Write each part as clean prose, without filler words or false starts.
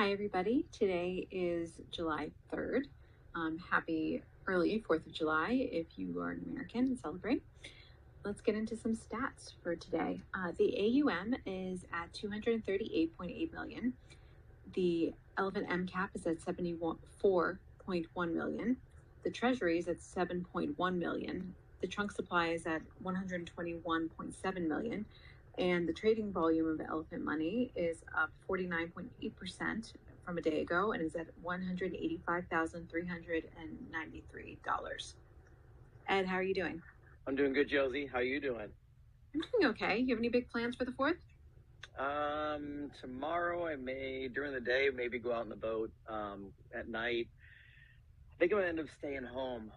Hi, everybody. Today is July 3rd. Happy early 4th of July if you are an American and celebrate. Let's get into some stats for today. The AUM is at 238.8 million. The Elephant M cap is at 74.1 million. The Treasury is at 7.1 million. The trunk supply is at 121.7 million. And the trading volume of Elephant Money is up 49.8% from a day ago and is at $185,393. Ed, how are you doing? I'm doing good, Josie. How are you doing? I'm doing okay. You have any big plans for the 4th? Tomorrow I may, during the day, maybe go out on the boat. At night, I think I'm going to end up staying home.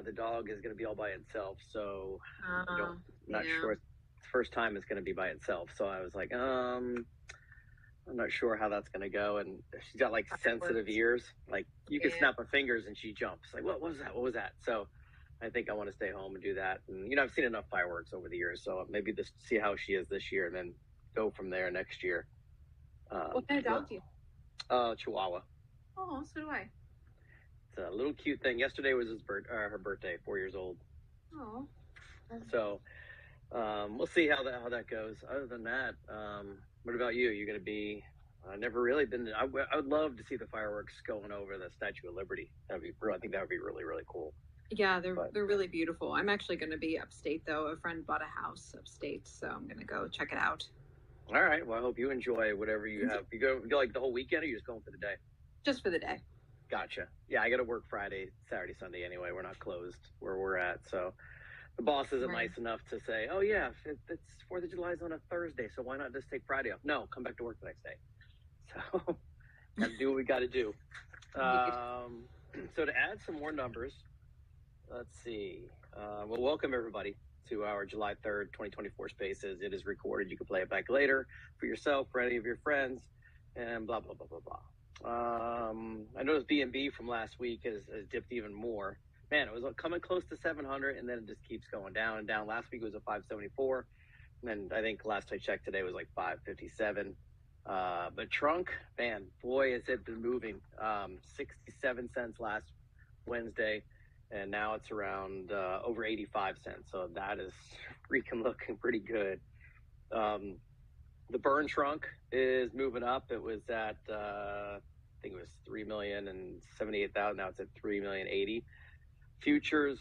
The dog is going to be all by itself, so I'm not sure. First time it's going to be by itself, so I was like, I'm not sure how that's going to go. And she's got like sensitive ears, like you can snap her fingers and she jumps. Like, what was that? So I think I want to stay home and do that. And I've seen enough fireworks over the years, so maybe just see how she is this year and then go from there next year. What kind of dog do you have? Chihuahua. Oh, so do I. It's a little cute thing. Yesterday was her birthday, 4 years old. Oh. So we'll see how that goes. Other than that, what about you? You're going to be? I've never really been. I would love to see the fireworks going over the Statue of Liberty. I think that would be really, really cool. Yeah, they're really beautiful. I'm actually going to be upstate though. A friend bought a house upstate, so I'm going to go check it out. All right. Well, I hope you enjoy whatever you have. You go like the whole weekend, or you just going for the day? Just for the day. Gotcha. Yeah, I got to work Friday, Saturday, Sunday anyway. We're not closed where we're at, so. The boss isn't nice enough to say, oh, yeah, it's 4th of July is on a Thursday, so why not just take Friday off? No, come back to work the next day. So got to do what we got to do. So to add some more numbers, let's see. Well, welcome, everybody, to our July 3rd, 2024 Spaces. It is recorded. You can play it back later for yourself, for any of your friends, and blah, blah, blah, blah, blah. I noticed BNB from last week has dipped even more. Man, it was coming close to 700, and then it just keeps going down and down. Last week it was a 574, and I think last I checked today was like 557. But trunk, man, boy, has it been moving. 67 cents last Wednesday, and now it's around over 85 cents. So that is freaking looking pretty good. The burn trunk is moving up. It was at, I think it was 3,078,000. Now it's at 3,080,000. Futures,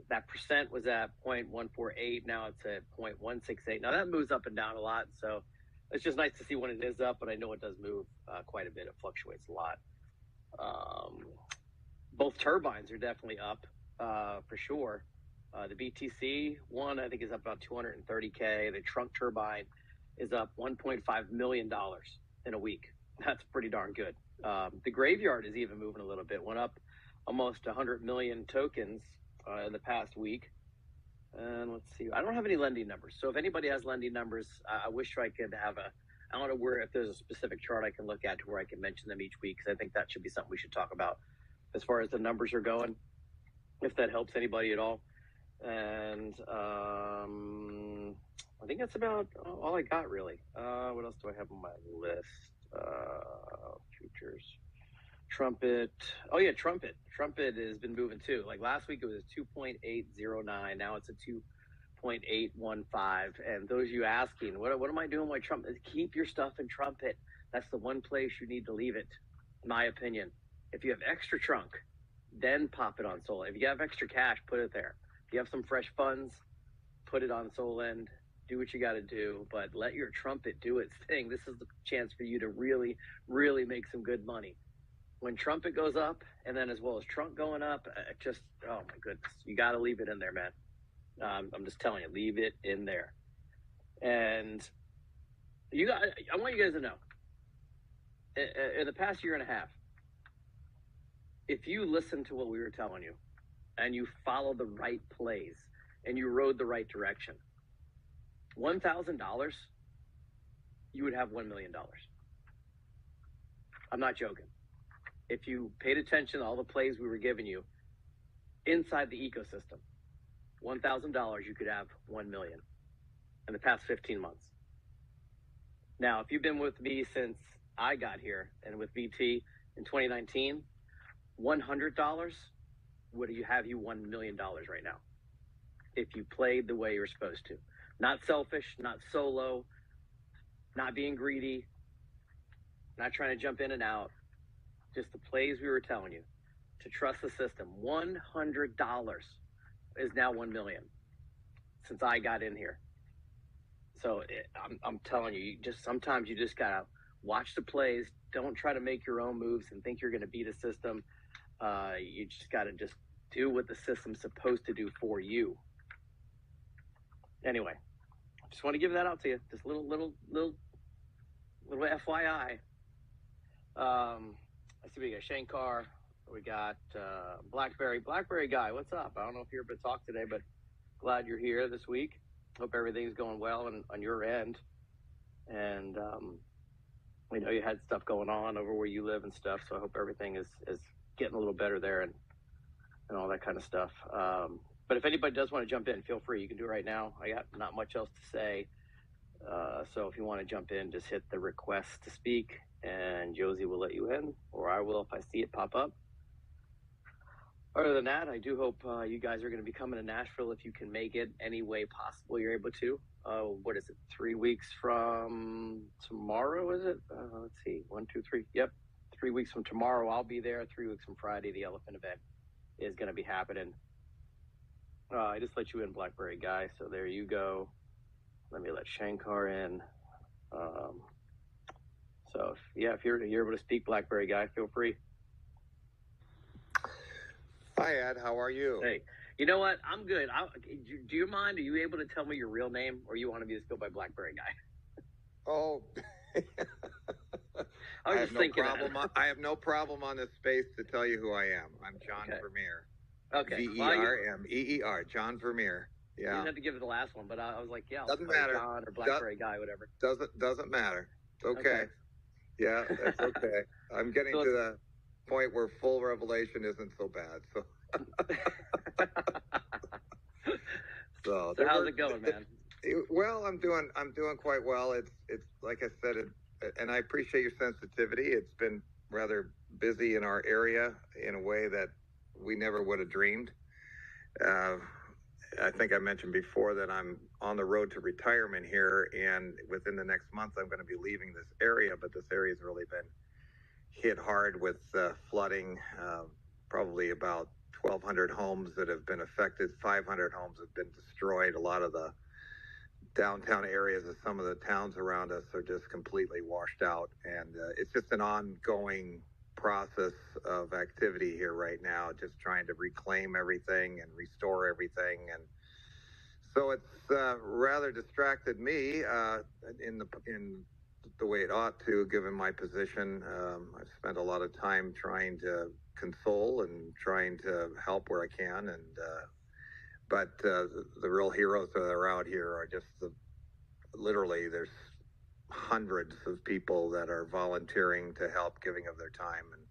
that percent was at 0.148. Now it's at 0.168. Now that moves up and down a lot. So it's just nice to see when it is up, but I know it does move quite a bit. It fluctuates a lot. Both turbines are definitely up for sure. The BTC one, I think, is up about 230K. The trunk turbine is up $1.5 million in a week. That's pretty darn good. The graveyard is even moving a little bit. Went up almost 100 million tokens in the past week. And let's see, I don't have any lending numbers. So if anybody has lending numbers, I wish I could have I don't know if there's a specific chart I can look at to where I can mention them each week, because I think that should be something we should talk about as far as the numbers are going, if that helps anybody at all. And I think that's about all I got, really. What else do I have on my list? Futures. Trumpet. Oh yeah, Trumpet. Trumpet has been moving too. Like last week it was 2.809. Now it's a 2.815. And those of you asking, what am I doing with my Trumpet? Keep your stuff in Trumpet. That's the one place you need to leave it, in my opinion. If you have extra trunk, then pop it on Solend. If you have extra cash, put it there. If you have some fresh funds, put it on Solend. Do what you got to do, but let your Trumpet do its thing. This is the chance for you to really, really make some good money. When Trumpet goes up, and then as well as trunk going up, oh my goodness, you got to leave it in there, man. I'm just telling you, leave it in there. And I want you guys to know, in the past year and a half, if you listen to what we were telling you, and you follow the right plays, and you rode the right direction, $1,000, you would have $1 million. I'm not joking. If you paid attention to all the plays we were giving you inside the ecosystem, $1,000, you could have 1 million in the past 15 months. Now, if you've been with me since I got here, and with VT in 2019, $100 would you have you $1 million right now if you played the way you're supposed to. Not selfish, not solo, not being greedy, not trying to jump in and out. Just the plays we were telling you. To trust the system. $100 is now $1 million since I got in here. So I'm telling you, sometimes you just gotta watch the plays. Don't try to make your own moves and think you're gonna beat a system. You just gotta just do what the system's supposed to do for you. Anyway, just want to give that out to you. Just little FYI. I see we got Shankar. We got Blackberry guy. What's up? I don't know if you're able to talk today, but glad you're here this week. Hope everything's going well on your end. And we know you had stuff going on over where you live and stuff, so I hope everything is getting a little better there and all that kind of stuff. But if anybody does want to jump in, feel free. You can do it right now. I got not much else to say. So if you want to jump in, just hit the request to speak, and Josie will let you in, or I will if I see it pop up. Other than that, I do hope you guys are going to be coming to Nashville if you can make it any way possible you're able to. What is it, 3 weeks from tomorrow, is it? Let's see, 1, 2, 3. Yep, 3 weeks from tomorrow, I'll be there. 3 weeks from Friday, the elephant event is going to be happening. I just let you in, Blackberry guy, so there you go. Let me let Shankar in. So, if you're able to speak, Blackberry guy, feel free. Hi, Ed. How are you? Hey, you know what? I'm good. Do you mind? Are you able to tell me your real name, or you want me to just go by Blackberry guy? Oh, I have no problem on this space to tell you who I am. I'm John Vermeer. Okay. Vermeer. John Vermeer. Yeah. You didn't have to give it the last one, but I was like, yeah, doesn't matter. John or Blackberry guy, whatever. Doesn't matter. Okay. Yeah, that's okay. I'm getting to the point where full revelation isn't so bad. So how's it going, man? Well, I'm doing quite well. It's like I said, and I appreciate your sensitivity. It's been rather busy in our area in a way that we never would have dreamed. I think I mentioned before that I'm on the road to retirement here, and within the next month I'm going to be leaving this area, but this area has really been hit hard with flooding. Probably about 1,200 homes that have been affected. 500 homes have been destroyed. A lot of the downtown areas of some of the towns around us are just completely washed out, and it's just an ongoing process of activity here right now, just trying to reclaim everything and restore everything. And so it's rather distracted me in the way it ought to, given my position. I've spent a lot of time trying to console and trying to help where I can, and but the real heroes that are out here are just literally there's hundreds of people that are volunteering to help, giving of their time. And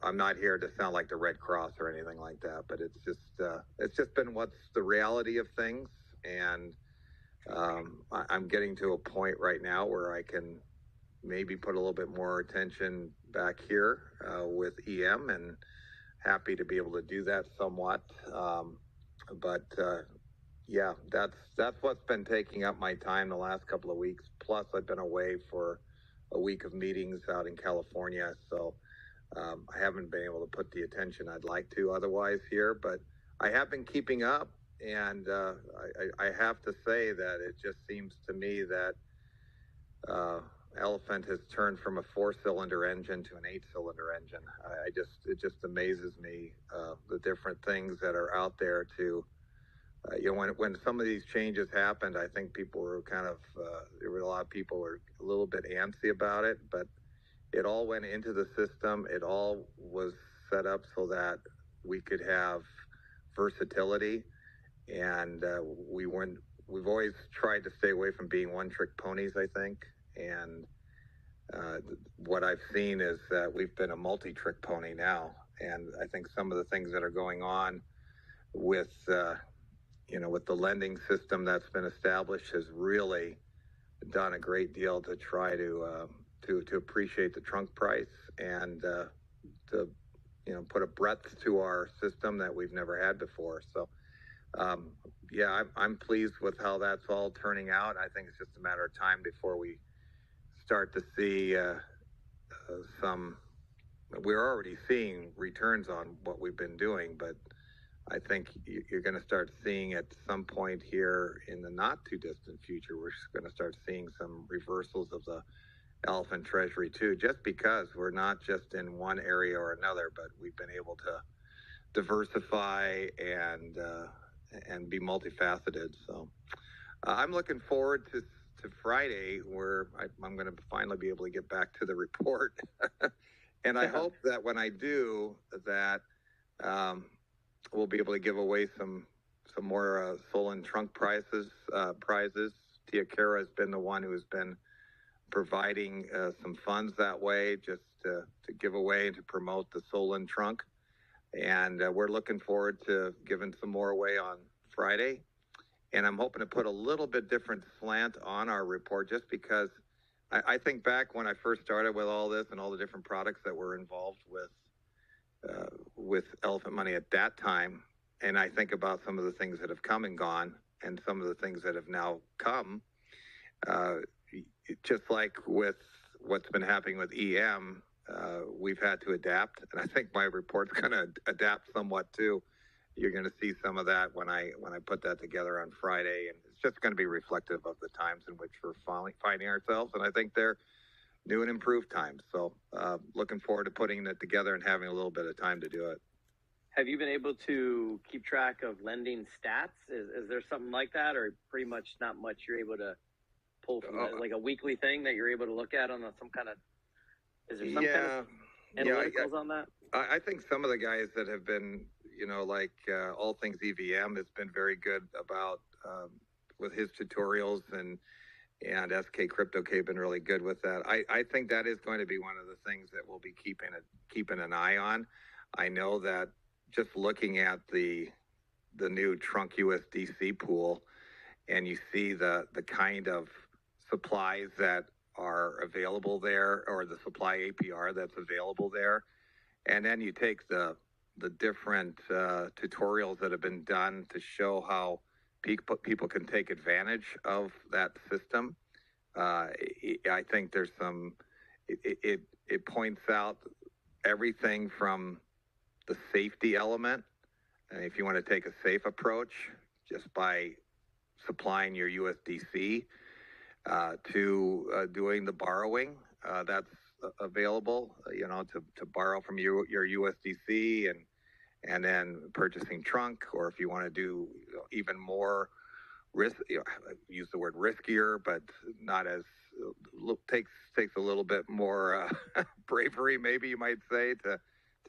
I'm not here to sound like the Red Cross or anything like that, but it's just been what's the reality of things. And I'm getting to a point right now where I can maybe put a little bit more attention back here with EM, and happy to be able to do that somewhat. But that's what's been taking up my time the last couple of weeks. Plus, I've been away for a week of meetings out in California, so I haven't been able to put the attention I'd like to otherwise here. But I have been keeping up, and I have to say that it just seems to me that Elephant has turned from a 4-cylinder engine to an 8-cylinder engine. It just amazes me the different things that are out there to. When some of these changes happened, I think people were there were a lot of people were a little bit antsy about it, but it all went into the system. It all was set up so that we could have versatility, and we've always tried to stay away from being one-trick ponies, I think. And what I've seen is that we've been a multi-trick pony now, and I think some of the things that are going on with the lending system that's been established has really done a great deal to try to to appreciate the trunk price and to put a breadth to our system that we've never had before. So yeah, I'm pleased with how that's all turning out. I think it's just a matter of time before we start to see some. We're already seeing returns on what we've been doing, but I think you're going to start seeing at some point here in the not too distant future, we're going to start seeing some reversals of the elephant treasury too, just because we're not just in one area or another, but we've been able to diversify and be multifaceted. So I'm looking forward to Friday, where I'm going to finally be able to get back to the report. And I hope that when I do that, we'll be able to give away some more Solana trunk prizes. Tia Kara has been the one who has been providing some funds that way, just to give away and to promote the Solana trunk. And we're looking forward to giving some more away on Friday. And I'm hoping to put a little bit different slant on our report, just because I think back when I first started with all this and all the different products that were involved with Elephant Money at that time, and I think about some of the things that have come and gone and some of the things that have now come, just like with what's been happening with EM, we've had to adapt, and I think my report's going to adapt somewhat too. You're going to see some of that when I put that together on Friday, and it's just going to be reflective of the times in which we're finding ourselves, and I think they're new and improved times. So looking forward to putting it together and having a little bit of time to do it. Have you been able to keep track of lending stats? Is there something like that, or pretty much not much you're able to pull from like a weekly thing that you're able to look at on some kind of, is there some kind of analyticals on that? I think some of the guys that have been, like All Things EVM has been very good about with his tutorials, and SK Crypto K have been really good with that. I think that is going to be one of the things that we'll be keeping an eye on. I know that just looking at the new Trunk USDC pool, and you see the kind of supplies that are available there, or the supply APR that's available there, and then you take the different tutorials that have been done to show how people can take advantage of that system. I think there's some, it points out everything from the safety element, and if you want to take a safe approach just by supplying your USDC, to doing the borrowing that's available, to borrow from your USDC and then purchasing trunk, or if you want to do even more risk, use the word riskier, but not as takes a little bit more bravery, maybe you might say, to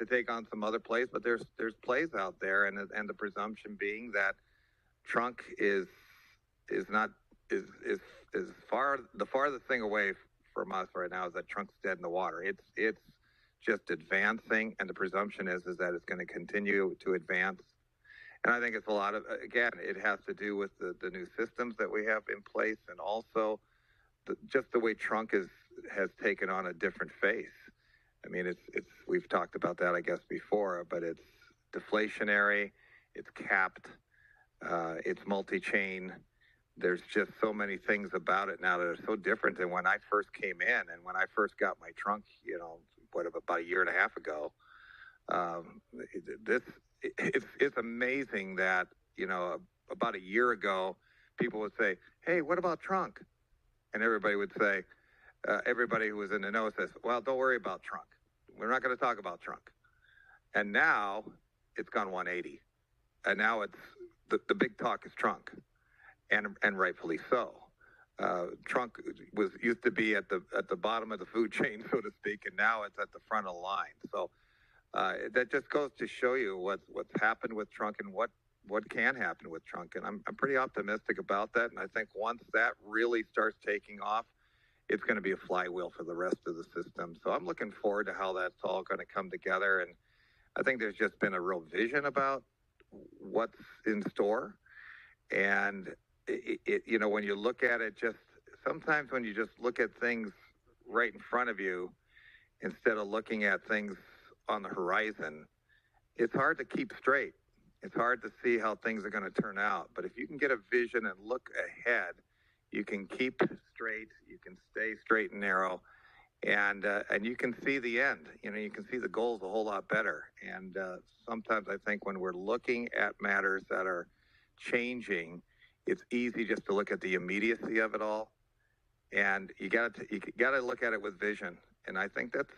take on some other plays. But there's plays out there, and the presumption being that trunk is the farthest thing away from us right now is that trunk's dead in the water. It's just advancing, and the presumption is that it's going to continue to advance. And I think it's a lot of, again, it has to do with the new systems that we have in place, and also just the way trunk has taken on a different face. I mean, it's we've talked about that, I guess, before, but it's deflationary, it's capped, it's multi-chain. There's just so many things about it now that are so different than when I first came in, and when I first got my trunk, about a year and a half ago. It's amazing that, about a year ago, people would say, "Hey, what about trunk?" And everybody would say, everybody who was in the know says, "Well, don't worry about trunk. We're not going to talk about trunk." And now it's gone 180. And now it's the big talk is trunk, and rightfully so. Trunk used to be at the bottom of the food chain, so to speak, and now it's at the front of the line. So that just goes to show you what's happened with trunk and what can happen with trunk. And I'm pretty optimistic about that. And I think once that really starts taking off, it's going to be a flywheel for the rest of the system. So I'm looking forward to how that's all going to come together. And I think there's just been a real vision about what's in store. And when you look at it, just sometimes when you just look at things right in front of you instead of looking at things on the horizon, it's hard to keep straight. It's hard to see how things are going to turn out. But if you can get a vision and look ahead, you can keep straight, you can stay straight and narrow, and you can see the end. You can see the goals a whole lot better. And sometimes I think when we're looking at matters that are changing, it's easy just to look at the immediacy of it all, and you got to look at it with vision. And I think that's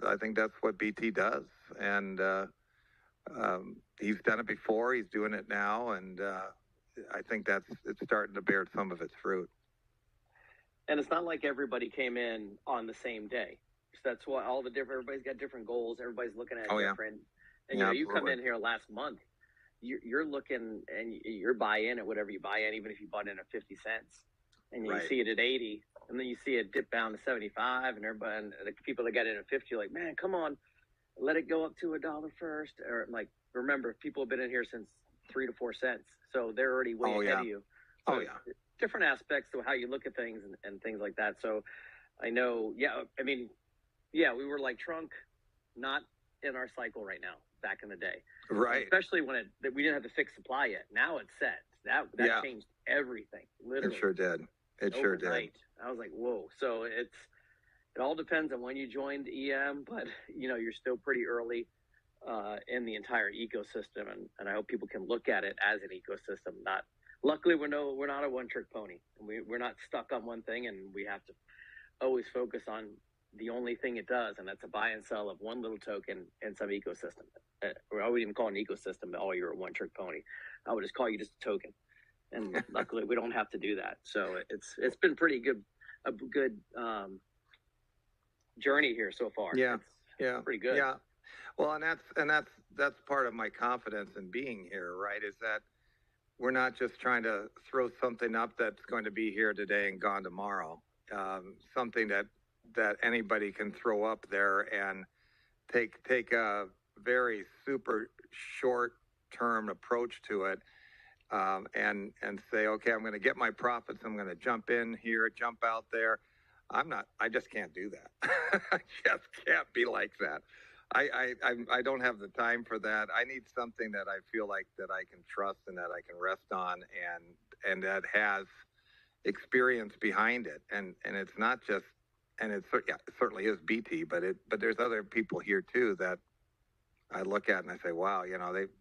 I think that's what BT does, and he's done it before. He's doing it now, and I think it's starting to bear some of its fruit. And it's not like everybody came in on the same day. So that's why everybody's got different goals. Everybody's looking at different. And you come in here last month, you're looking and you're buy in at whatever you buy in, even if you bought in at 50 cents, and you see it at 80, and then you see it dip down to 75, and everybody, and the people that got in at 50 are like, man, come on, let it go up to $1 first. Or like, remember, people have been in here since 3 to 4 cents, so they're already way ahead of you. So different aspects to how you look at things and things like that. So I know, we were like Trunk, not in our cycle right now, back in the day. Right. Especially when we didn't have the fixed supply yet. Now it's set. That changed everything, literally. It sure did. Sure did. I was like, whoa. So it all depends on when you joined EM, but you're still pretty early in the entire ecosystem, and I hope people can look at it as an ecosystem. Luckily, we're not a one-trick pony. We're not stuck on one thing, and we have to always focus on the only thing it does, and that's a buy and sell of one little token in some ecosystem. I wouldn't even call it an ecosystem, but you're a one-trick pony. I would just call you just a token. And luckily, we don't have to do that. So it's been a good journey here so far. It's pretty good. Yeah. Well, and that's part of my confidence in being here, right? Is that we're not just trying to throw something up that's going to be here today and gone tomorrow. Something that anybody can throw up there and take a very super short-term approach to it, and say, okay, I'm going to get my profits. I'm going to jump in here, jump out there. I just can't do that. I just can't be like that. I don't have the time for that. I need something that I feel like that I can trust and that I can rest on, and that has experience behind it. And it's not just, and it certainly is BT, but there's other people here too that I look at and I say, wow,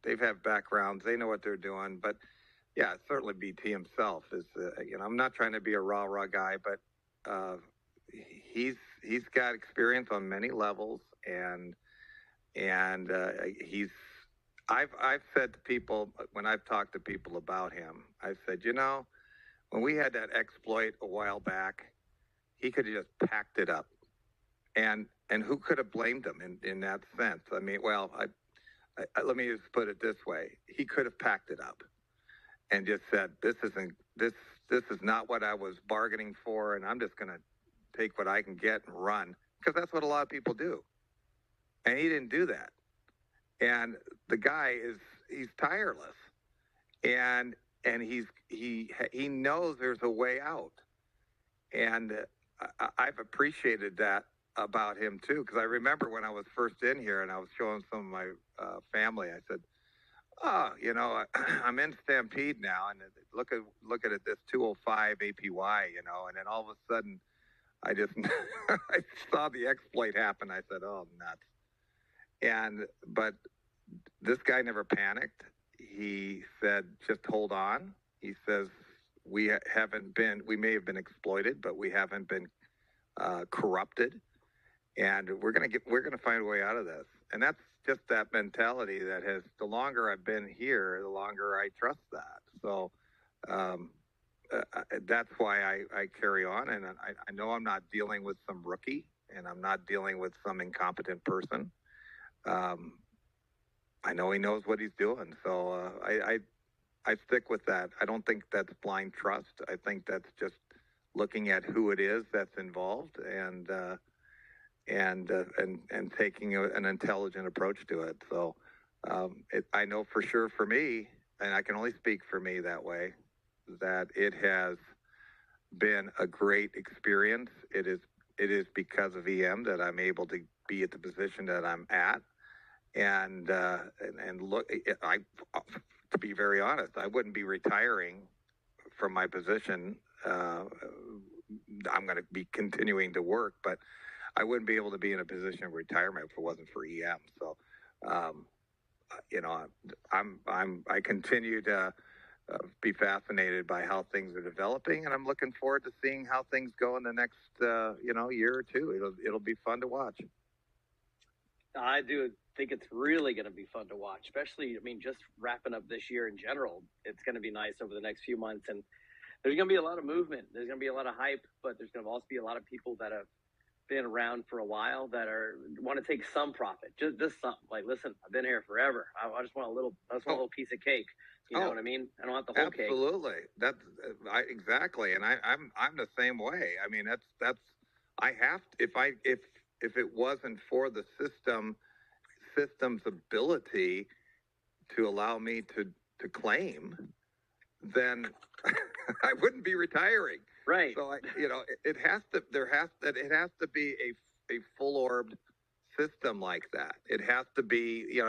they've had backgrounds, they know what they're doing. But yeah, certainly BT himself is, I'm not trying to be a rah-rah guy, but he's got experience on many levels, and I've said to people, when I've talked to people about him, I've said, when we had that exploit a while back, he could have just packed it up, and who could have blamed him in that sense? I mean, well, let me just put it this way: he could have packed it up and just said, this is not what I was bargaining for, and I'm just going to take what I can get and run, because that's what a lot of people do. And he didn't do that. And the guy he's tireless, and he knows there's a way out. And I've appreciated that about him too, because I remember when I was first in here and I was showing some of my family, I said, I'm in Stampede now, and look at it, this 205 APY, and then all of a sudden I just I saw the exploit happen. I said, oh, nuts. But this guy never panicked. He said, just hold on. He says, we may have been exploited, but we haven't been corrupted, and we're gonna find a way out of this. And that's just that mentality that has, the longer I've been here, the longer I trust that. So that's why I carry on, and I know I'm not dealing with some rookie, and I'm not dealing with some incompetent person. I know he knows what he's doing, so I stick with that. I don't think that's blind trust. I think that's just looking at who it is that's involved, and taking an intelligent approach to it. So I know for sure for me, and I can only speak for me that way, that it has been a great experience. It is because of EM that I'm able to be at the position that I'm at. And look, to be very honest, I wouldn't be retiring from my position. I'm going to be continuing to work, but I wouldn't be able to be in a position of retirement if it wasn't for EM. So, I continue to be fascinated by how things are developing, and I'm looking forward to seeing how things go in the next year or two. It'll be fun to watch. I do think it's really going to be fun to watch, especially, just wrapping up this year in general. It's going to be nice over the next few months, and there's going to be a lot of movement. There's going to be a lot of hype, but there's going to also be a lot of people that have been around for a while that want to take some profit, just something. Like, listen, I've been here forever. I just want a little piece of cake. You know what I mean? I don't want the whole cake. Absolutely. That's exactly. And I'm the same way. That's I have to, if it wasn't for the system's ability to allow me to claim, then I wouldn't be retiring. Right. So it has to be a full-orbed system like that. It has to be,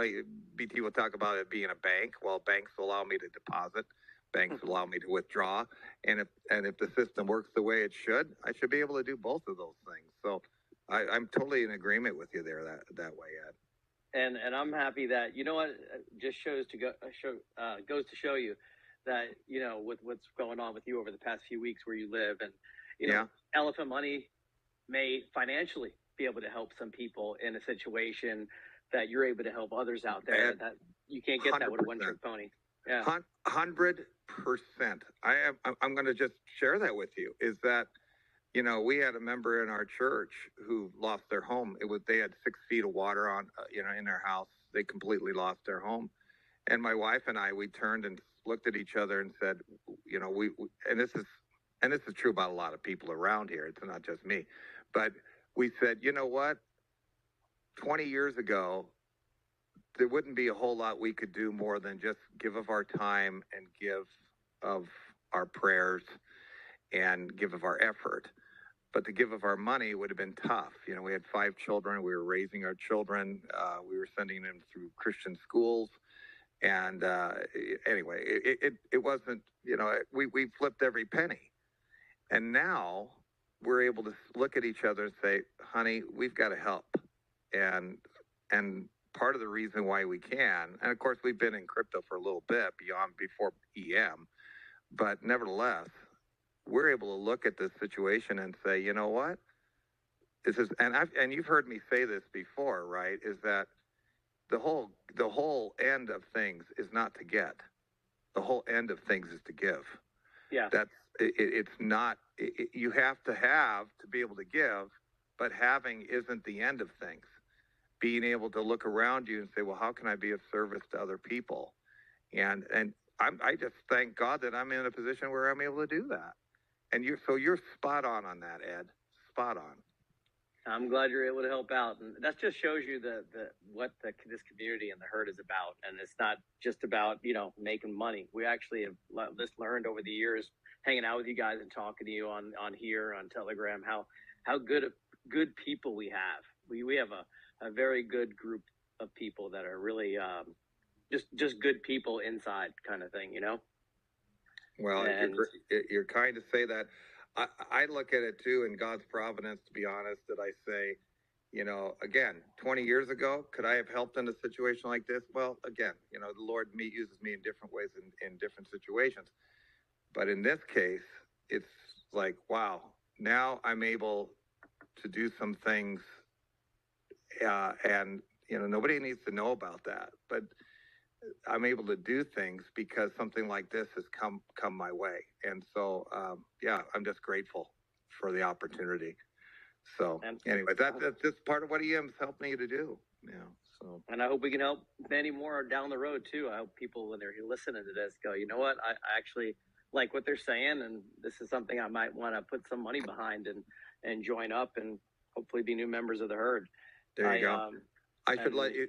BT will talk about it being a bank. Well, banks allow me to deposit, banks allow me to withdraw, and if the system works the way it should, I should be able to do both of those things. So I'm totally in agreement with you there that way, Ed. And I'm happy that, just goes to show you that, with what's going on with you over the past few weeks where you live, and Elephant Money may financially be able to help some people in a situation that you're able to help others out there. That you can't get 100%. That with a one-trick pony. Yeah, 100%. I'm going to just share that with you. Is that we had a member in our church who lost their home. They had 6 feet of water on in their house. They completely lost their home, and my wife and I, we turned and looked at each other and said, we and this is true about a lot of people around here. It's not just me, but we said, you know what? 20 years ago, there wouldn't be a whole lot we could do more than just give of our time and give of our prayers and give of our effort. But to give of our money would have been tough. We had 5 children. We were raising our children. We were sending them through Christian schools. And anyway, it wasn't, we flipped every penny. And now we're able to look at each other and say, honey, we've got to help. And part of the reason why we can, and of course we've been in crypto for a little bit before EM, but nevertheless, we're able to look at this situation and say, you know what? This is, and you've heard me say this before, right? Is that the whole end of things is not to get. The whole end of things is to give. Yeah. It's not, you have to be able to give, but having isn't the end of things. Being able to look around you and say, well, how can I be of service to other people? And I just thank God that I'm in a position where I'm able to do that. And you're spot on that, Ed. Spot on. I'm glad you're able to help out, and that just shows you what this community and the herd is about. And it's not just about making money. We actually have just learned over the years, hanging out with you guys and talking to you on here on Telegram, how good people we have. We have a very good group of people that are really just good people inside, kind of thing, Well, you're kind to say that. I look at it too in God's providence, to be honest, that I say, again, 20 years ago, could I have helped in a situation like this? Well, again, the Lord uses me in different ways in different situations. But in this case, it's like, wow, now I'm able to do some things, and nobody needs to know about that, but I'm able to do things because something like this has come my way. And so, I'm just grateful for the opportunity. So anyway, that's just part of what EM's helped me to do. So. And I hope we can help many more down the road too. I hope people, when they're listening to this, go, you know what? I actually like what they're saying, and this is something I might want to put some money behind and join up and hopefully be new members of the herd. There you go. I should let you.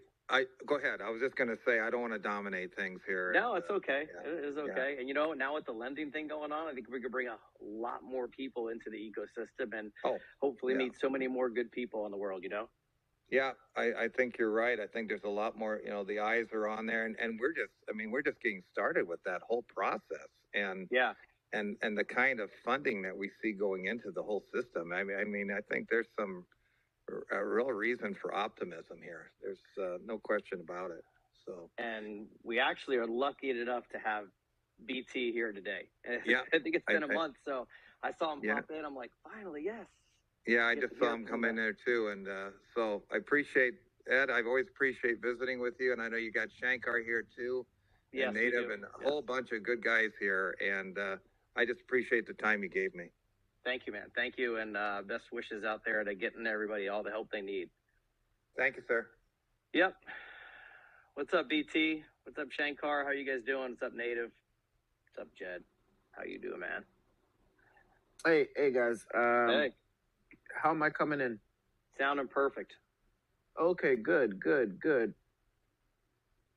Go ahead. I was just going to say I don't want to dominate things here. No, it's okay. Yeah, It is okay. yeah. And now with the lending thing going on, I think we could bring a lot more people into the ecosystem and hopefully meet so many more good people in the world. Yeah, I think you're right. I think there's a lot more. The eyes are on there, and we're just getting started with that whole process. And yeah. And the kind of funding that we see going into the whole system. I think there's a real reason for optimism here. There's no question about it. So, and we actually are lucky enough to have BT here today. Yeah, I think it's been a month, so I saw him pop in. I'm like, finally, yes. Yeah, I just saw him come in there too, and so I appreciate Ed. I've always appreciate visiting with you, and I know you got Shankar here too, and Native, and a whole bunch of good guys here, and I just appreciate the time you gave me. Thank you, man. Thank you, and best wishes out there to getting everybody all the help they need. Thank you, sir. Yep. What's up, BT? What's up, Shankar? How you guys doing? What's up, Native? What's up, Jed? How you doing, man? Hey, guys. Hey. How am I coming in? Sounding perfect. Okay, good.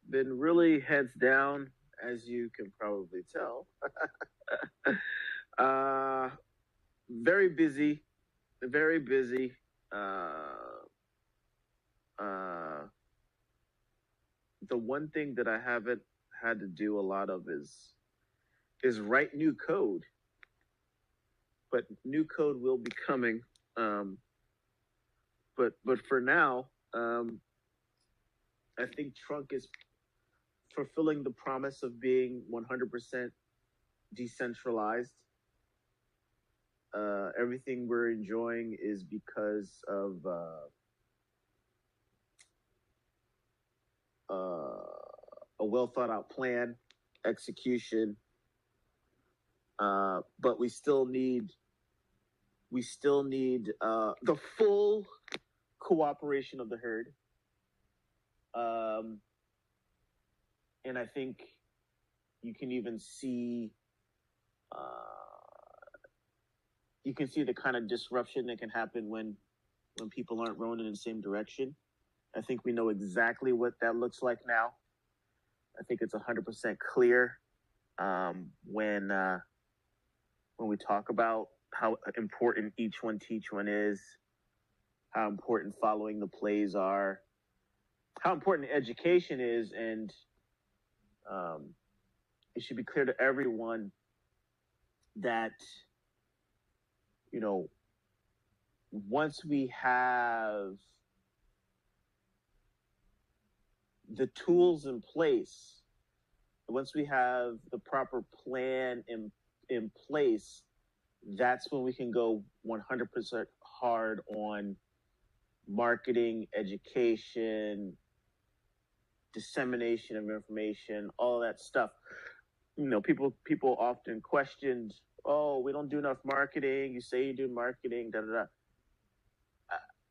Been really heads down, as you can probably tell. Very busy. The one thing that I haven't had to do a lot of is write new code. But new code will be coming. But for now, I think Trunk is fulfilling the promise of being 100% decentralized. Everything we're enjoying is because of a well thought out plan, execution. But we still need the full cooperation of the herd. And I think you can even see the kind of disruption that can happen when people aren't rowing in the same direction. I think we know exactly what that looks like now. I think it's 100% clear when we talk about how important each one teach one is, how important following the plays are, how important education is, and it should be clear to everyone that, once we have the tools in place, once we have the proper plan in place, that's when we can go 100% hard on marketing, education, dissemination of information, all of that stuff. People often questioned, oh, we don't do enough marketing. You say you do marketing, da da da.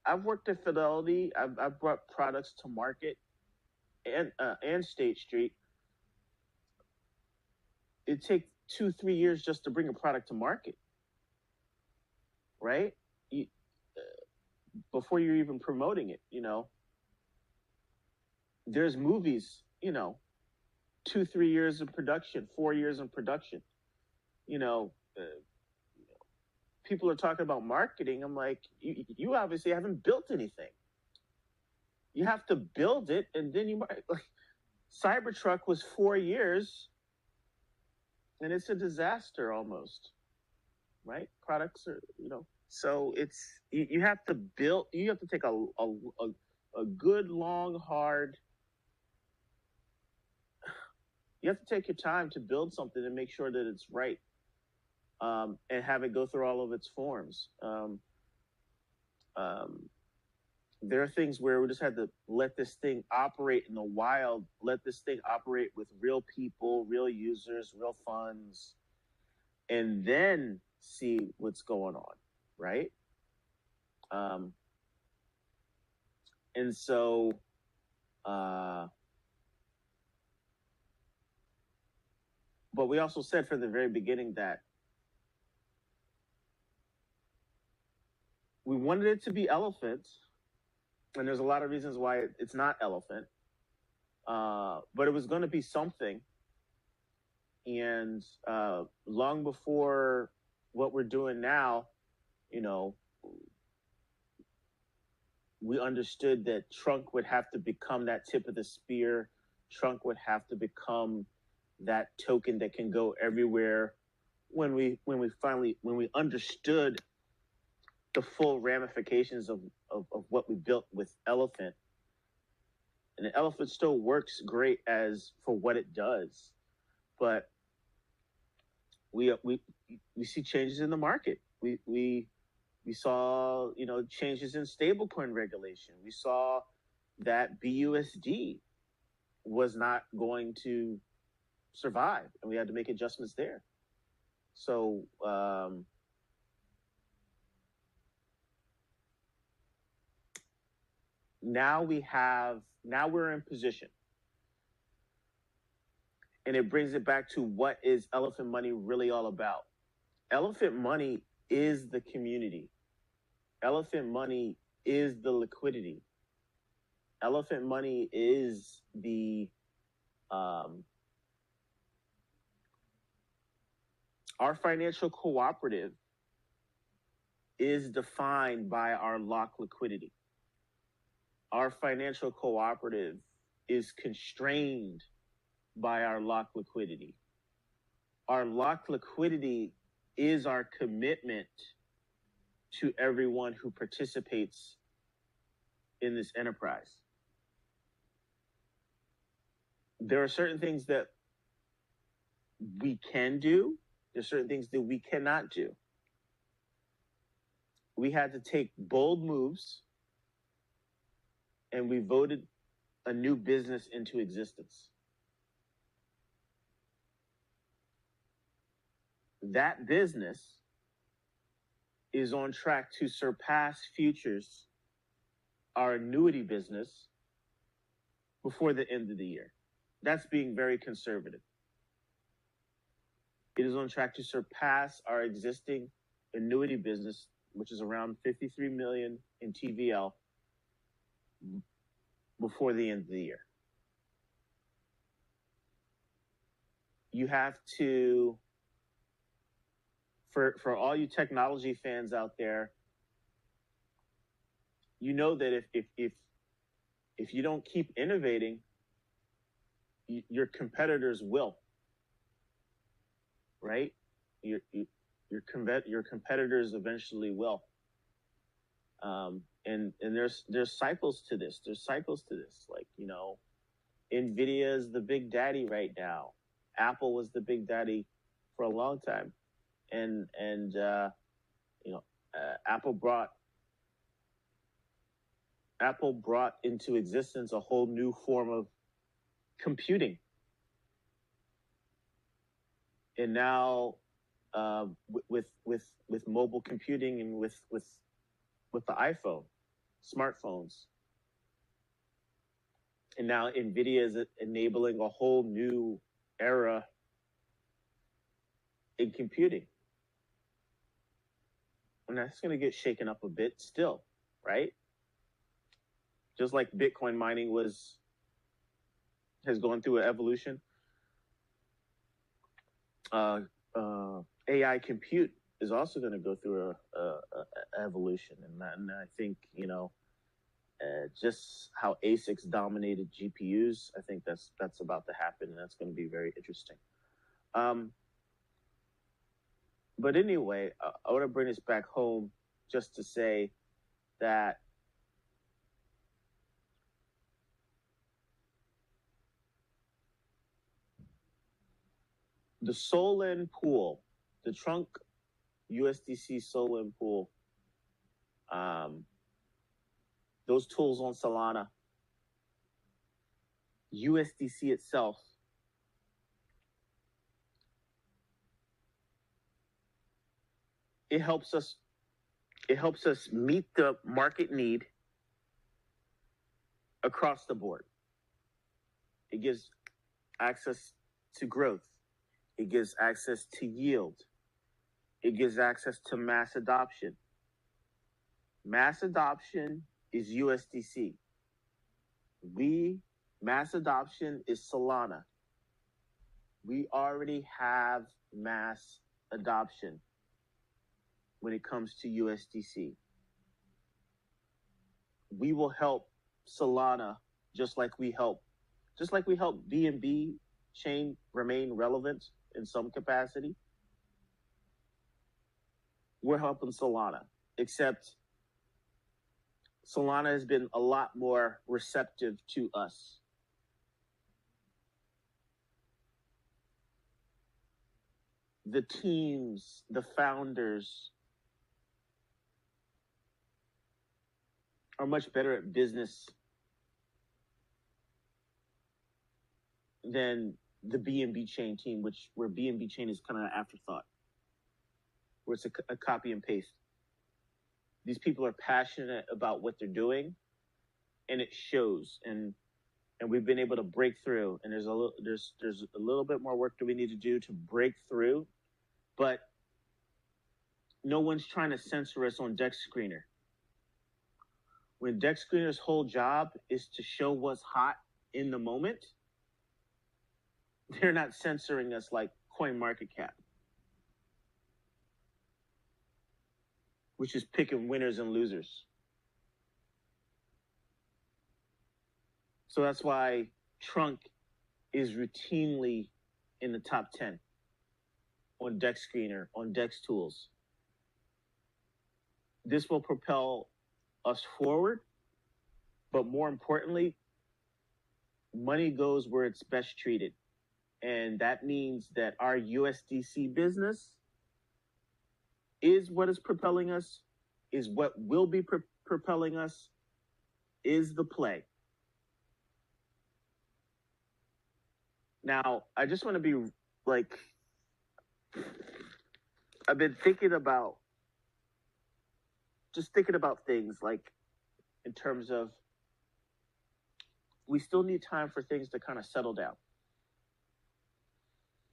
I've worked at Fidelity. I've brought products to market and State Street. It takes 2-3 years just to bring a product to market, right? Before you're even promoting it, There's movies, 2-3 years in production, 4 years in production. People are talking about marketing. I'm like, you obviously haven't built anything. You have to build it, and then you might. Cybertruck was 4 years, and it's a disaster almost, right? Products are, So it's you have to build. You have to take a good, long, hard. You have to take your time to build something and make sure that it's right, and have it go through all of its forms. There are things where we just had to let this thing operate in the wild, let this thing operate with real people, real users, real funds, and then see what's going on, right? And so, but we also said from the very beginning that we wanted it to be elephant, and there's a lot of reasons why it's not elephant. But it was going to be something. And long before what we're doing now, you know, we understood that Trunk would have to become that tip of the spear. Trunk would have to become that token that can go everywhere. When we understood the full ramifications of what we built with Elephant, and the Elephant still works great as for what it does, but we see changes in the market. We saw, you know, changes in stablecoin regulation. We saw that BUSD was not going to survive, and we had to make adjustments there. So now we're in position, and it brings it back to what is Elephant Money really all about. Elephant Money is the community. Elephant Money is the liquidity. Elephant Money is the our financial cooperative is defined by our lock liquidity. Our financial cooperative is constrained by our lock liquidity. Our lock liquidity is our commitment to everyone who participates in this enterprise. There are certain things that we can do. There's certain things that we cannot do. We had to take bold moves, and we voted a new business into existence. That business is on track to surpass futures, our annuity business, before the end of the year. That's being very conservative. It is on track to surpass our existing annuity business, which is around 53 million in TVL, before the end of the year. You have to, for all you technology fans out there, you know that if you don't keep innovating, your competitors will, right? Your competitors eventually will. And there's cycles to this. There's cycles to this. Like, you know, NVIDIA is the big daddy right now. Apple was the big daddy for a long time, and you know, Apple brought into existence a whole new form of computing, and now with mobile computing and with the iPhone, smartphones, and now NVIDIA is enabling a whole new era in computing, and that's going to get shaken up a bit still, right? Just like Bitcoin mining has gone through an evolution. AI compute is also going to go through a evolution, and I think, you know, just how ASICs dominated GPUs, I think that's about to happen, and that's going to be very interesting. But anyway, I want to bring this back home just to say that the Solana pool, the Trunk USDC Solana pool, those tools on Solana, USDC itself, it helps us meet the market need across the board. It gives access to growth. It gives access to yield. It gives access to mass adoption. Mass adoption is USDC. We Mass adoption is Solana. We already have mass adoption when it comes to USDC. We will help Solana just like we help BNB chain remain relevant in some capacity. We're helping Solana, except Solana has been a lot more receptive to us. The teams, the founders are much better at business than the BNB chain team, where BNB chain is kind of an afterthought, where it's a copy and paste. These people are passionate about what they're doing, and it shows. And we've been able to break through. And there's a little bit more work that we need to do to break through, but no one's trying to censor us on Dex Screener. When Dex Screener's whole job is to show what's hot in the moment, they're not censoring us like CoinMarketCap, which is picking winners and losers. So that's why Trunk is routinely in the top 10 on Dex Screener, on Dex Tools. This will propel us forward, but more importantly, money goes where it's best treated. And that means that our USDC business is what is propelling us, is what will be propelling us, is the play. Now, I just want to be like, I've been thinking about things like in terms of we still need time for things to kind of settle down,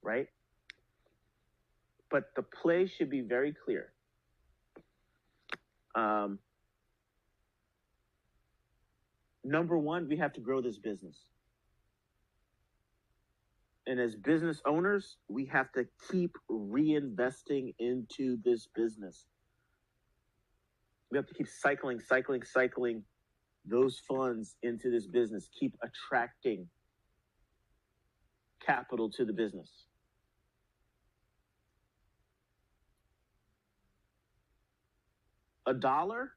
right? But the play should be very clear. Number one, we have to grow this business. And as business owners, we have to keep reinvesting into this business. We have to keep cycling those funds into this business, keep attracting capital to the business. $1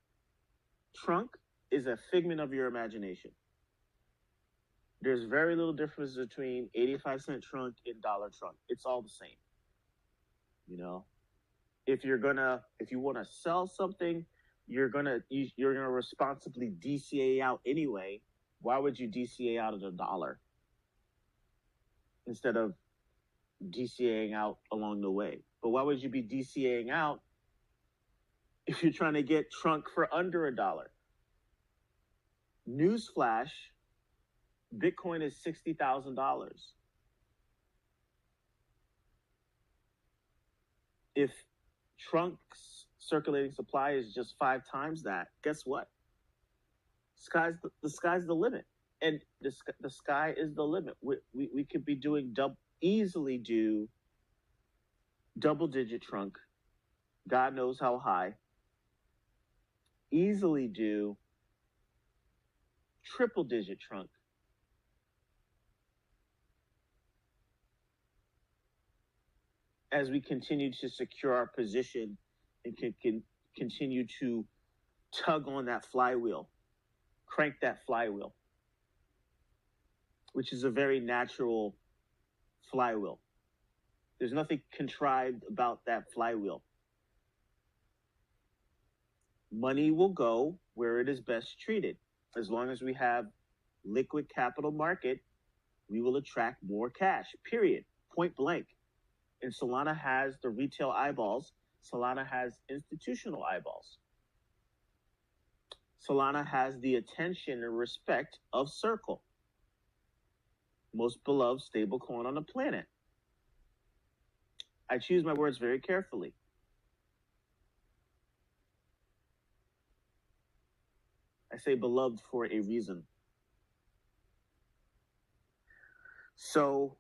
Trunk is a figment of your imagination. There's very little difference between 85-cent Trunk and $1 Trunk. It's all the same. You know, if you want to sell something, you're gonna responsibly DCA out anyway. Why would you DCA out at $1 instead of DCAing out along the way? But why would you be DCAing out if you're trying to get Trunk for under $1? Newsflash, Bitcoin is $60,000. If Trunk's circulating supply is just 5 times that, guess what? The sky's the limit, and the sky is the limit. We could be doing easily do double-digit Trunk, God knows how high. Easily do triple-digit Trunk. As we continue to secure our position and can continue to tug on that flywheel, crank that flywheel, which is a very natural flywheel. There's nothing contrived about that flywheel. Money will go where it is best treated. As long as we have liquid capital market, we will attract more cash, period, point blank. And Solana has the retail eyeballs. Solana has institutional eyeballs. Solana has the attention and respect of Circle, most beloved stablecoin on the planet. I choose my words very carefully. I say beloved for a reason. So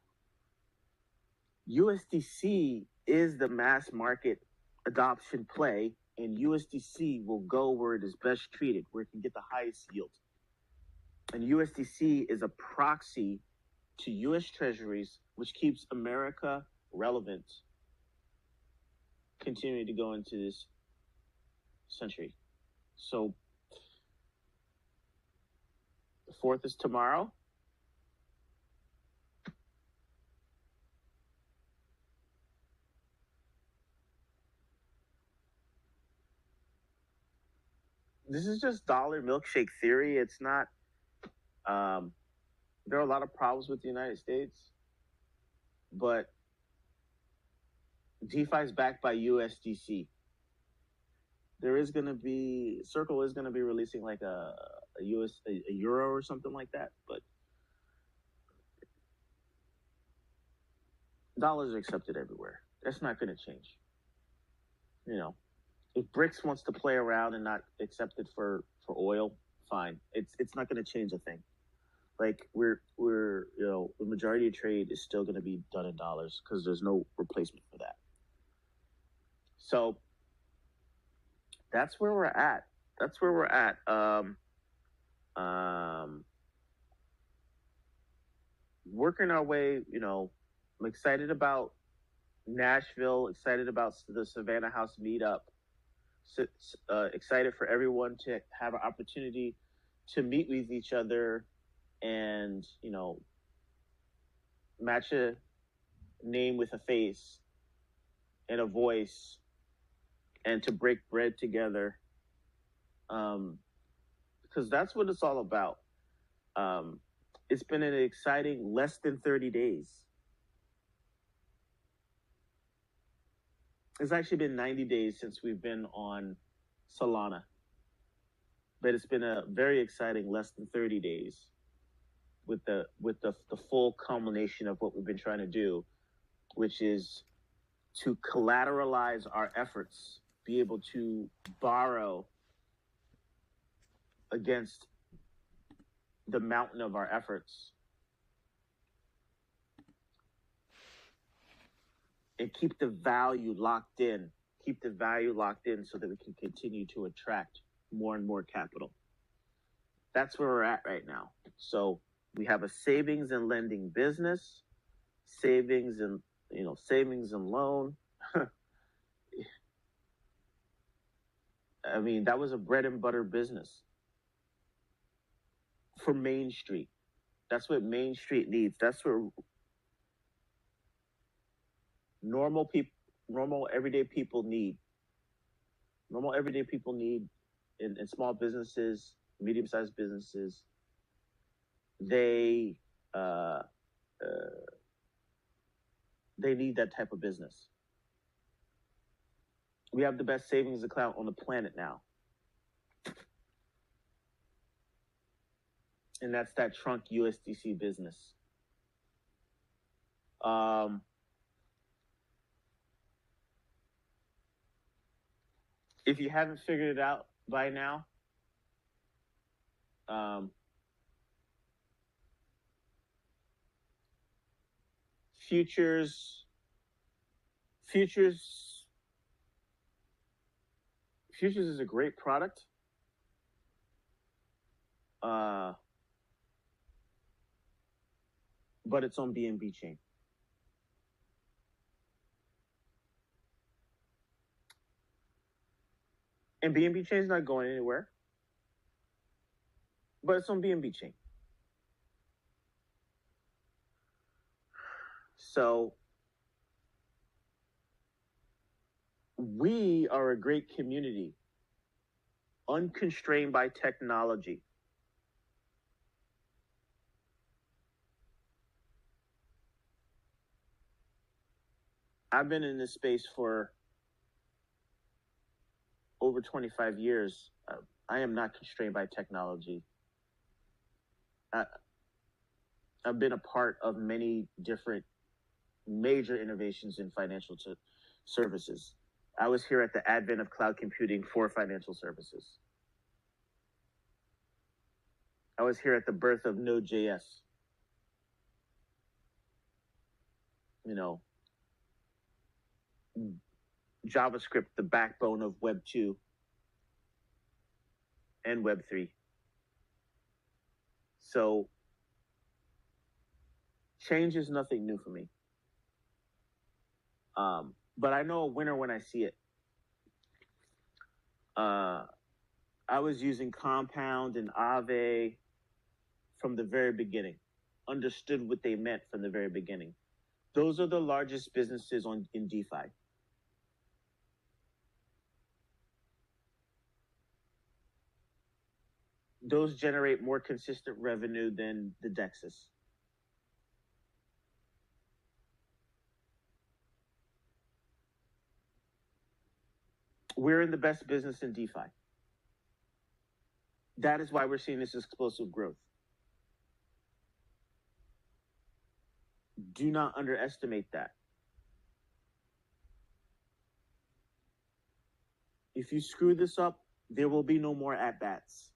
USDC is the mass market adoption play, and USDC will go where it is best treated, where it can get the highest yield. And USDC is a proxy to US Treasuries, which keeps America relevant, continuing to go into this century. So the 4th is tomorrow. This is just dollar milkshake theory. It's not, there are a lot of problems with the United States, but DeFi is backed by USDC. There is going to be, Circle is going to be releasing like a euro or something like that, but dollars are accepted everywhere. That's not going to change. You know, if BRICS wants to play around and not accept it for oil, fine. It's not going to change a thing. Like we're the majority of trade is still going to be done in dollars because there's no replacement for that. So that's where we're at. Working our way, I'm excited about Nashville, excited about the Savannah House meetup, excited for everyone to have an opportunity to meet with each other and, match a name with a face and a voice and to break bread together. Because that's what it's all about. It's been an exciting less than 30 days. It's actually been 90 days since we've been on Solana. But it's been a very exciting less than 30 days with the full culmination of what we've been trying to do, which is to collateralize our efforts, be able to borrow against the mountain of our efforts and keep the value locked in so that we can continue to attract more and more capital. That's where we're at right now. So we have a savings and lending business, savings and loan. I mean, that was a bread and butter business for Main Street. That's what Main Street needs. That's what normal everyday people need. Normal everyday people need in small businesses, medium-sized businesses. They need that type of business. We have the best savings account on the planet now. And that's that trunk USDC business. If you haven't figured it out by now, futures is a great product. But it's on BNB chain. And BNB chain is not going anywhere. But it's on BNB chain. So we are a great community, unconstrained by technology. I've been in this space for over 25 years. I am not constrained by technology. I've been a part of many different major innovations in financial services. I was here at the advent of cloud computing for financial services. I was here at the birth of Node.js. JavaScript, the backbone of Web 2 and Web 3. So change is nothing new for me. But I know a winner when I see it. I was using Compound and Aave from the very beginning, understood what they meant from the very beginning. Those are the largest businesses in DeFi. Those generate more consistent revenue than the DEXs. We're in the best business in DeFi. That is why we're seeing this explosive growth. Do not underestimate that. If you screw this up, there will be no more at-bats.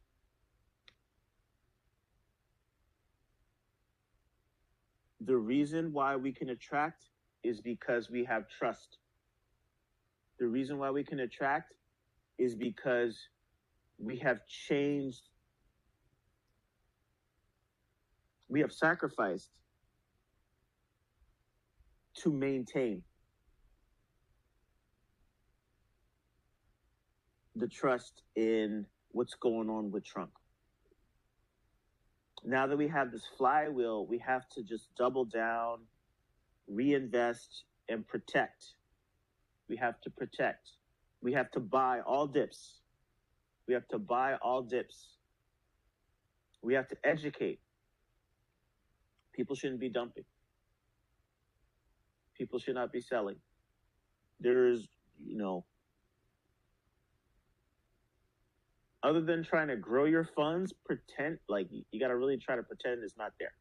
The reason why we can attract is because we have trust. The reason why we can attract is because we have changed, we have sacrificed to maintain the trust in what's going on with Trump. Now that we have this flywheel, we have to just double down, reinvest, and protect. We have to protect. We have to buy all dips. We have to buy all dips. We have to educate. People shouldn't be dumping. People should not be selling. There's, other than trying to grow your funds, pretend, like, you got to really try to pretend it's not there.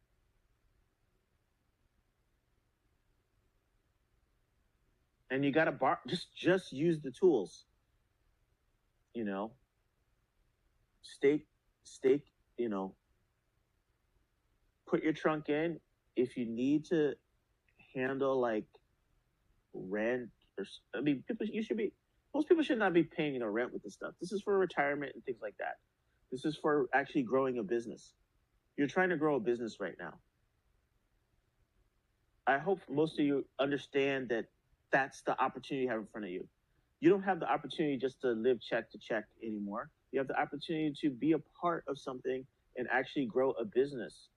And you got to just use the tools. Stake, put your trunk in. If you need to handle like rent most people should not be paying rent with this stuff. This is for retirement and things like that. This is for actually growing a business. You're trying to grow a business right now. I hope most of you understand that that's the opportunity you have in front of you. You don't have the opportunity just to live check to check anymore. You have the opportunity to be a part of something and actually grow a business.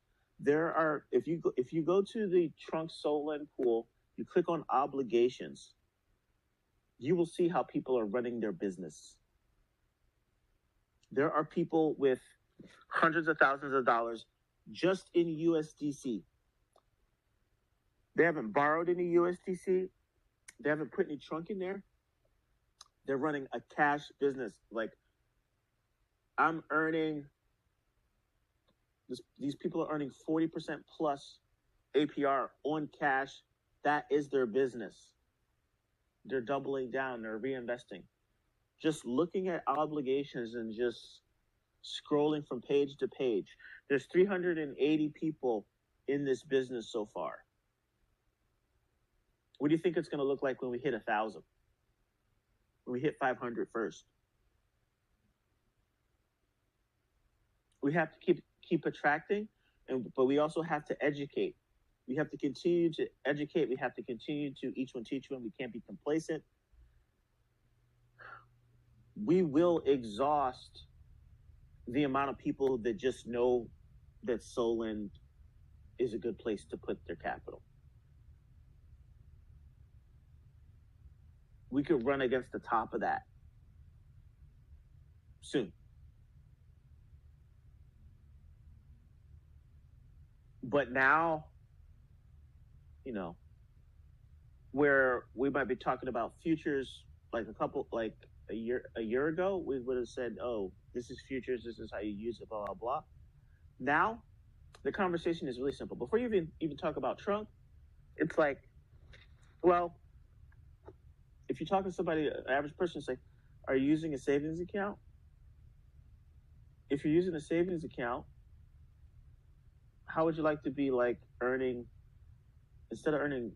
If you go to the Trunk Solana pool, you click on obligations, you will see how people are running their business. There are people with hundreds of thousands of dollars just in USDC. They haven't borrowed any USDC. They haven't put any trunk in there. They're running a cash business. Like, I'm earning, these people are earning 40% plus APR on cash. That is their business. They're doubling down. They're reinvesting. Just looking at obligations and just scrolling from page to page. There's 380 people in this business so far. What do you think it's going to look like when we hit 1,000? When we hit 500 first? We have to keep attracting, but we also have to educate. We have to continue to educate. We have to continue to each one teach one. We can't be complacent. We will exhaust the amount of people that just know that Solana is a good place to put their capital. We could run against the top of that soon. But now, where we might be talking about futures, like a year ago, we would have said, oh, this is futures, this is how you use it, blah, blah, blah. Now, the conversation is really simple. Before you even talk about Trump, it's like, well, if you talk to somebody, an average person, say, are you using a savings account? If you're using a savings account, how would you like to be earning, instead of earning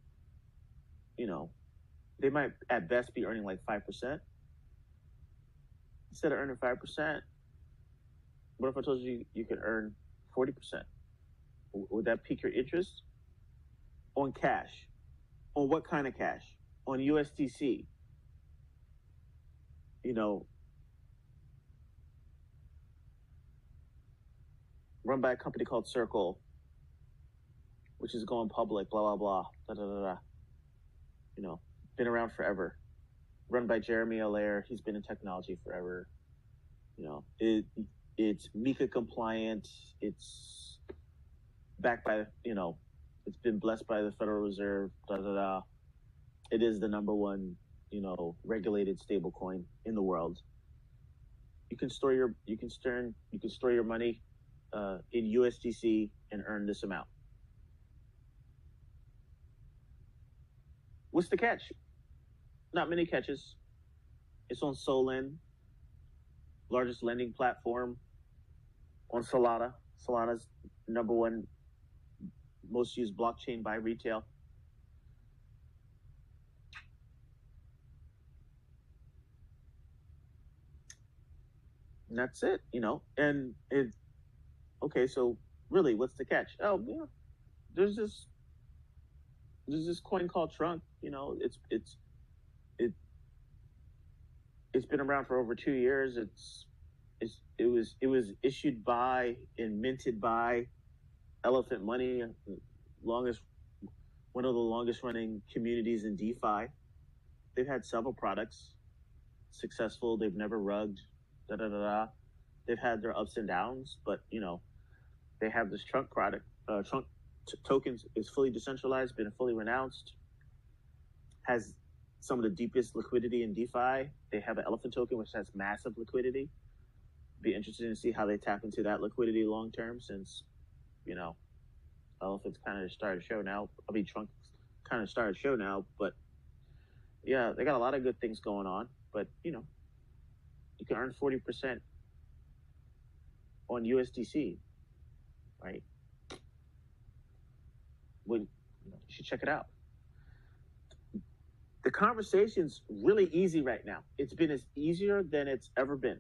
they might at best be earning like 5%. Instead of earning 5%, what if I told you you could earn 40%? Would that pique your interest? On cash. On what kind of cash? On USDC. Run by a company called Circle, which is going public, blah, blah, blah, da, da, da, da. Been around forever. Run by Jeremy Allaire. He's been in technology forever. It's MiCA compliant. It's backed by, it's been blessed by the Federal Reserve, da, da, da. It is the number one, regulated stable coin in the world. You can store your money in USDC and earn this amount. What's the catch? Not many catches. It's on Solana, largest lending platform, on Solana. Solana's number one most used blockchain by retail. And that's it, and okay, so really, what's the catch? Oh, yeah, there's this coin called Trunk. It's been around for over 2 years. It was issued by and minted by Elephant Money, one of the longest running communities in DeFi. They've had several products, successful. They've never rugged. Da da da da. They've had their ups and downs, but they have this Trunk product. Trunk tokens is fully decentralized, been fully renounced, has some of the deepest liquidity in DeFi. They have an Elephant token, which has massive liquidity. Be interested to see how they tap into that liquidity long term, since, Elephant's kind of started a show now. Trunk's kind of started a show now, but yeah, they got a lot of good things going on. But, you can earn 40% on USDC, right? You should check it out. The conversation's really easy right now. It's been as easier than it's ever been.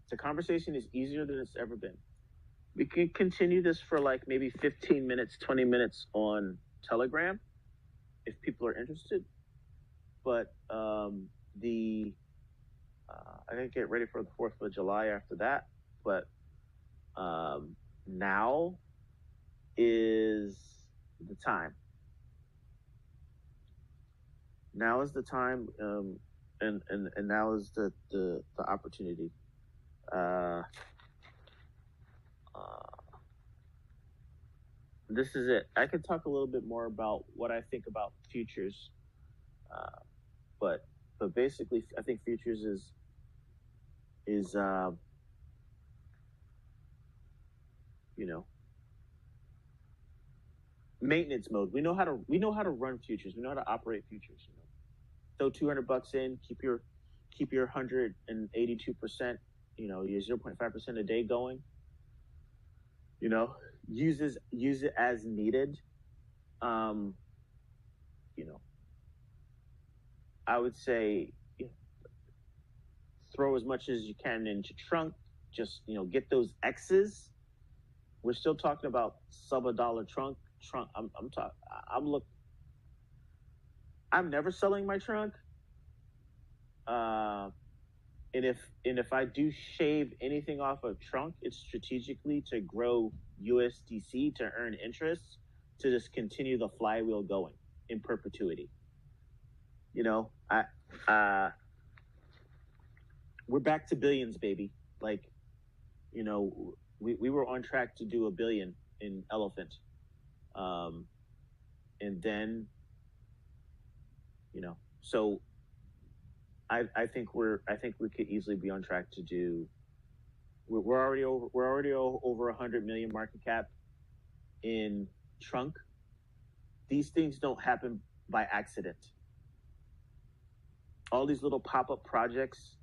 The conversation is easier than it's ever been. We can continue this for like maybe 15 minutes, 20 minutes on Telegram if people are interested. But I gotta get ready for the 4th of July after that. But now is the time. Now is the time, and now is the opportunity. This is it. I could talk a little bit more about what I think about futures, but basically, I think futures is maintenance mode. We know how to run futures. We know how to operate futures. Throw $200 in, keep your 182%, your 0.5% a day going. Use it as needed. I would say throw as much as you can into Trunk. Just get those X's. We're still talking about sub $1 Trunk. I'm never selling my Trunk. And if I do shave anything off of Trunk, it's strategically to grow USDC to earn interest, to just continue the flywheel going in perpetuity. We're back to billions, baby. Like, we were on track to do $1 billion in Elephant. And then, so I think we could easily be on track to do. We're already over 100 million market cap in Trunk. These things don't happen by accident. All these little pop-up projects,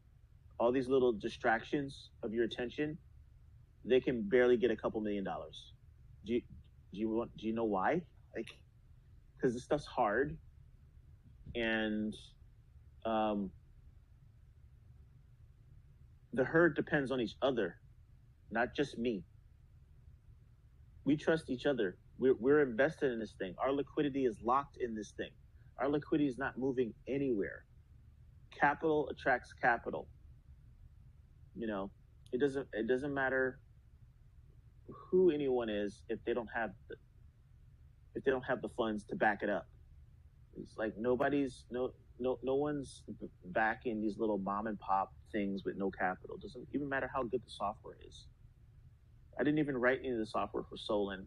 all these little distractions of your attention, they can barely get a couple $1 million. Do you know why? Like, because this stuff's hard, and the herd depends on each other, not just me. We trust each other. We're invested in this thing. Our liquidity is locked in this thing. Our liquidity is not moving anywhere. Capital attracts capital. You know, it doesn't matter who anyone is if they don't have the funds to back it up. It's like no one's backing these little mom and pop things with no capital. It doesn't even matter how good the software is. I didn't even write any of the software for Solana.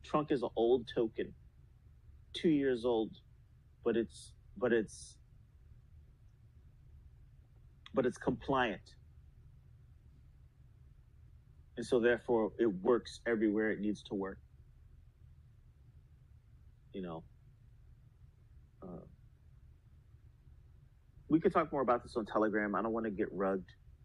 Trunk is an old token, 2 years old, but it's compliant. And so therefore it works everywhere it needs to work. You know, we could talk more about this on Telegram. I don't want to get rugged.